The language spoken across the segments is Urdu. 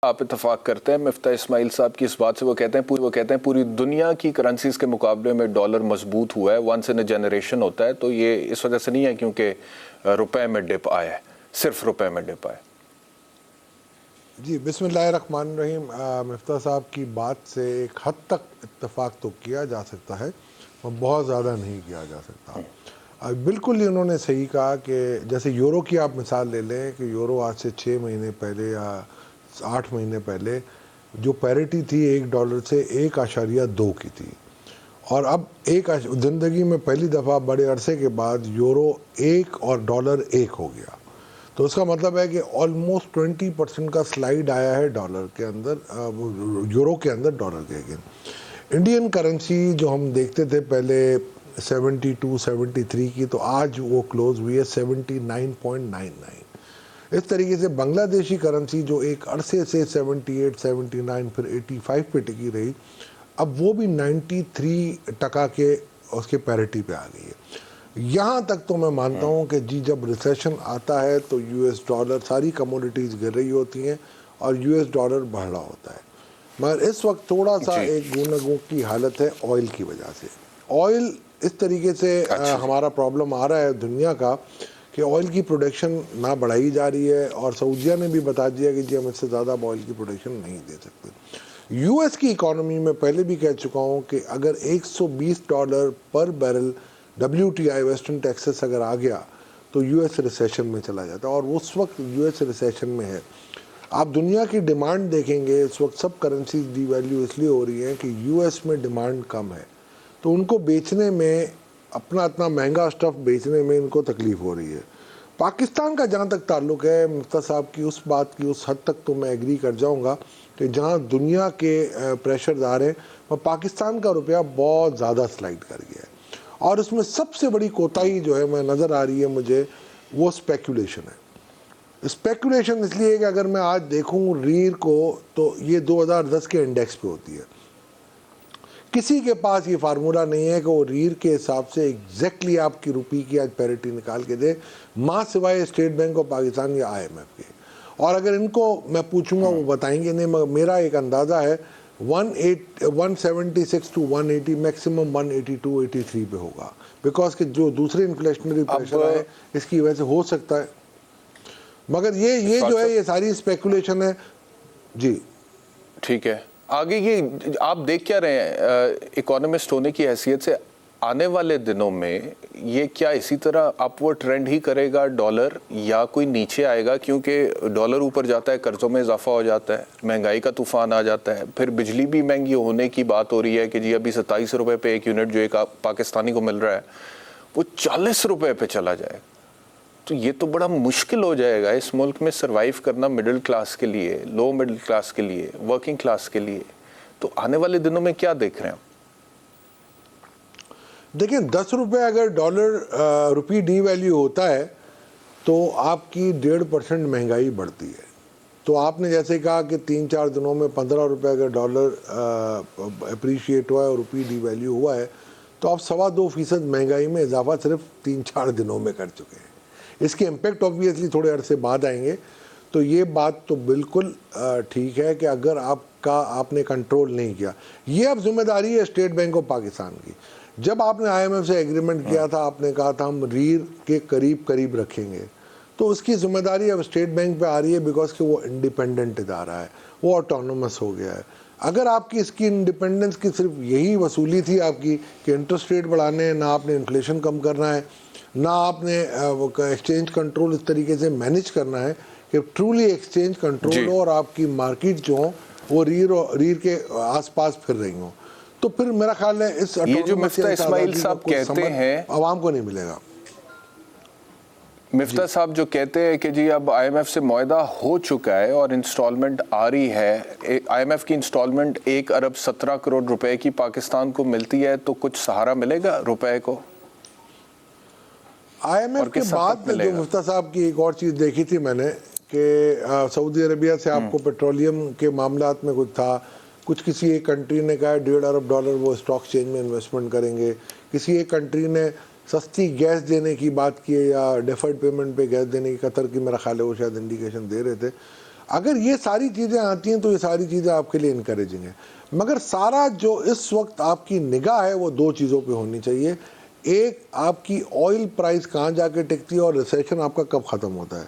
آپ اتفاق کرتے ہیں مفتاح اسماعیل صاحب کی اس بات سے؟ وہ کہتے ہیں پوری دنیا کی کرنسیز کے مقابلے میں ڈالر مضبوط ہوا ہے، ونس ان اے جنریشن ہوتا ہے، تو یہ اس وجہ سے نہیں ہے کیونکہ روپے میں ڈپ آیا ہے، صرف روپے میں ڈپ آیا۔ جی بسم اللہ الرحمن الرحیم۔ مفتاح صاحب کی بات سے ایک حد تک اتفاق تو کیا جا سکتا ہے، بہت زیادہ نہیں کیا جا سکتا۔ بالکل ہی انہوں نے صحیح کہا کہ جیسے یورو کی آپ مثال لے لیں کہ یورو آج سے 6 مہینے پہلے یا 8 مہینے پہلے جو پیرٹی تھی $1 سے 1.2 کی تھی، اور اب زندگی میں پہلی دفعہ بڑے عرصے کے بعد یورو 1 اور ڈالر 1 ہو گیا۔ تو اس کا مطلب ہے کہ آلموسٹ 20% کا سلائیڈ آیا ہے ڈالر کے اندر، یورو کے اندر ڈالر کے اگین۔ انڈین کرنسی جو ہم دیکھتے تھے پہلے 72 73 کی، تو آج وہ کلوز ہوئی ہے 79.99۔ اس طریقے سے بنگلہ دیشی کرنسی جو ایک عرصے سے 78 79 پھر 85 پہ ٹکی رہی، اب وہ بھی 93% کے اس کے پیرٹی پہ آ گئی ہے۔ یہاں تک تو میں مانتا ہوں کہ جی جب ریسیشن آتا ہے تو US ڈالر، ساری کموڈیٹیز گر رہی ہوتی ہیں اور US ڈالر بڑھ رہا ہوتا ہے، مگر اس وقت تھوڑا سا ایک گونگو کی حالت ہے آئل کی وجہ سے۔ آئل اس طریقے سے ہمارا پرابلم آ رہا ہے دنیا کا کہ آئل کی پروڈکشن نہ بڑھائی جا رہی ہے، اور سعودیہ نے بھی بتا دیا کہ جی ہم اس سے زیادہ آئل کی پروڈکشن نہیں دے سکتے۔ US کی اکانومی میں پہلے بھی کہہ چکا ہوں کہ اگر $120 پر بیرل WTI ویسٹرن ٹیکسس اگر آ گیا تو US ریسیشن میں چلا جاتا ہے، اور اس وقت US ریسیشن میں ہے۔ آپ دنیا کی ڈیمانڈ دیکھیں گے، اس وقت سب کرنسیز ڈی ویلیو اس لیے ہو رہی ہیں کہ US میں ڈیمانڈ کم ہے، تو ان کو بیچنے میں، اپنا اتنا مہنگا سٹف بیچنے میں ان کو تکلیف ہو رہی ہے۔ پاکستان کا جہاں تک تعلق ہے، مفتاح صاحب کی اس بات کی اس حد تک تو میں ایگری کر جاؤں گا کہ جہاں دنیا کے پریشرز آ رہے ہیں، وہ پاکستان کا روپیہ بہت زیادہ سلائڈ کر گیا ہے، اور اس میں سب سے بڑی کوتاہی جو ہے میں نظر آ رہی ہے مجھے، وہ اسپیکولیشن ہے۔ اسپیکولیشن اس لیے کہ اگر میں آج دیکھوں ریر کو، تو یہ 2010 کے انڈیکس پہ ہوتی ہے، کسی کے پاس یہ فارمولا نہیں ہے کہ وہ ریر کے حساب سے ایگزیکٹلی آپ کی روپی کی آج پیرٹی نکال کے دے، ماں سوائے اسٹیٹ بینک آف پاکستان یا IMF کے۔ اور اگر ان کو میں پوچھوں گا وہ بتائیں گے نہیں، مگر میرا ایک اندازہ ہے 176 to 180، میکسیمم 182 83 پہ ہوگا، بیکاز کہ جو دوسرے انفلیشنری پریشر آئے اس کی وجہ سے ہو سکتا ہے، مگر یہ جو ہے یہ ساری اسپیکولیشن ہے۔ جی ٹھیک ہے، آگے یہ آپ دیکھ کیا رہے ہیں اکانومسٹ ہونے کی حیثیت سے؟ آنے والے دنوں میں یہ کیا اسی طرح اپورڈ ٹرینڈ ہی کرے گا ڈالر، یا کوئی نیچے آئے گا؟ کیونکہ ڈالر اوپر جاتا ہے، قرضوں میں اضافہ ہو جاتا ہے، مہنگائی کا طوفان آ جاتا ہے، پھر بجلی بھی مہنگی ہونے کی بات ہو رہی ہے کہ جی ابھی 27 روپے پہ ایک یونٹ جو ایک پاکستانی کو مل رہا ہے وہ 40 روپے پہ چلا جائے گا، تو یہ تو بڑا مشکل ہو جائے گا اس ملک میں سروائیو کرنا، مڈل کلاس کے لیے، لو مڈل کلاس کے لیے، ورکنگ کلاس کے لیے۔ تو آنے والے دنوں میں کیا دیکھ رہے ہیں؟ دیکھیں 10 روپے اگر ڈالر روپی ڈی ویلیو ہوتا ہے تو آپ کی 1.5% مہنگائی بڑھتی ہے۔ تو آپ نے جیسے کہا کہ 3-4 دنوں میں 15 روپے اگر ڈالر اپریشیٹ ہوا ہے اور روپی ڈی ویلیو ہوا ہے، تو آپ 2.25% مہنگائی میں اضافہ صرف 3-4 دنوں میں کر چکے ہیں۔ اس کے امپیکٹ آبویسلی تھوڑے عرصے بعد آئیں گے۔ تو یہ بات تو بالکل ٹھیک ہے کہ اگر آپ نے کنٹرول نہیں کیا، یہ اب ذمہ داری ہے اسٹیٹ بینک آف پاکستان کی۔ جب آپ نے IMF سے ایگریمنٹ کیا تھا، آپ نے کہا تھا ہم ریر کے قریب رکھیں گے، تو اس کی ذمہ داری اب اسٹیٹ بینک پہ آ رہی ہے، بیکاز کہ وہ انڈیپینڈنٹ ادارہ ہے، وہ آٹونومس ہو گیا ہے۔ اگر آپ کی اس کی انڈیپینڈنس کی صرف یہی وصولی تھی آپ کی کہ انٹرسٹ ریٹ بڑھانے ہیں، نہ آپ نے انفلیشن کم کرنا ہے، نہ آپ نے ایکسچینج کنٹرول اس طریقے سے مینیج کرنا ہے کہ ٹرولی ایکسچینج کنٹرول ہو اور آپ کی مارکیٹ جو ہوں وہ ریر کے آس پاس پھر رہی ہوں، تو پھر میرا خیال ہے اس یہ جو مفتاح اسماعیل صاحب کہتے ہیں عوام کو نہیں ملے گا۔ مفتاح صاحب جو کہتے ہیں کہ جی اب IMF سے معاہدہ ہو چکا ہے اور انسٹالمنٹ آ رہی ہے، IMF کی انسٹالمنٹ 1.17 کروڑ روپے کی پاکستان کو ملتی ہے، تو کچھ سہارا ملے گا روپے کو؟ IMF کے بعد جو مفتاح صاحب کی ایک اور چیز دیکھی تھی میں نے کہ سعودی عربیہ سے آپ کو پیٹرولیم کے معاملات میں کچھ تھا، کچھ کسی ایک کنٹری نے کہا $1.5 ارب وہ اسٹاک چینج میں انویسٹمنٹ کریں گے، کسی ایک کنٹری نے سستی گیس دینے کی بات کی ہے یا ڈیفرڈ پیمنٹ پہ گیس دینے کی، قطر کی میرا خیال ہے وہ شاید انڈیکیشن دے رہے تھے۔ اگر یہ ساری چیزیں آتی ہیں تو یہ ساری چیزیں آپ کے لیے انکریجنگ ہیں، مگر سارا جو اس وقت آپ کی نگاہ ہے وہ دو چیزوں پہ ہونی چاہیے. ایک آپ کی آئل پرائز کہاں جا کے ٹکتی ہے اور ریسیشن آپ کا کب ختم ہوتا ہے.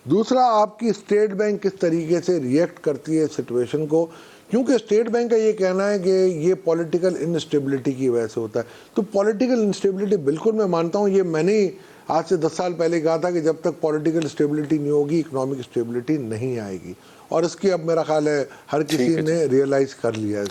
دوسرا آپ کی اسٹیٹ بینک کس طریقے سے ریئیکٹ کرتی ہے سچویشن کو، کیونکہ اسٹیٹ بینک کا یہ کہنا ہے کہ یہ پولیٹیکل انسٹیبلٹی کی وجہ سے ہوتا ہے. تو پولیٹیکل انسٹیبلٹی بالکل میں مانتا ہوں، یہ میں نے آج سے 10 سال پہلے کہا تھا کہ جب تک پولیٹیکل اسٹیبلٹی نہیں ہوگی اکنامک اسٹیبلٹی نہیں آئے گی، اور اس کی اب میرا خیال ہے ہر کسی نے ریئلائز کر لیا ہے.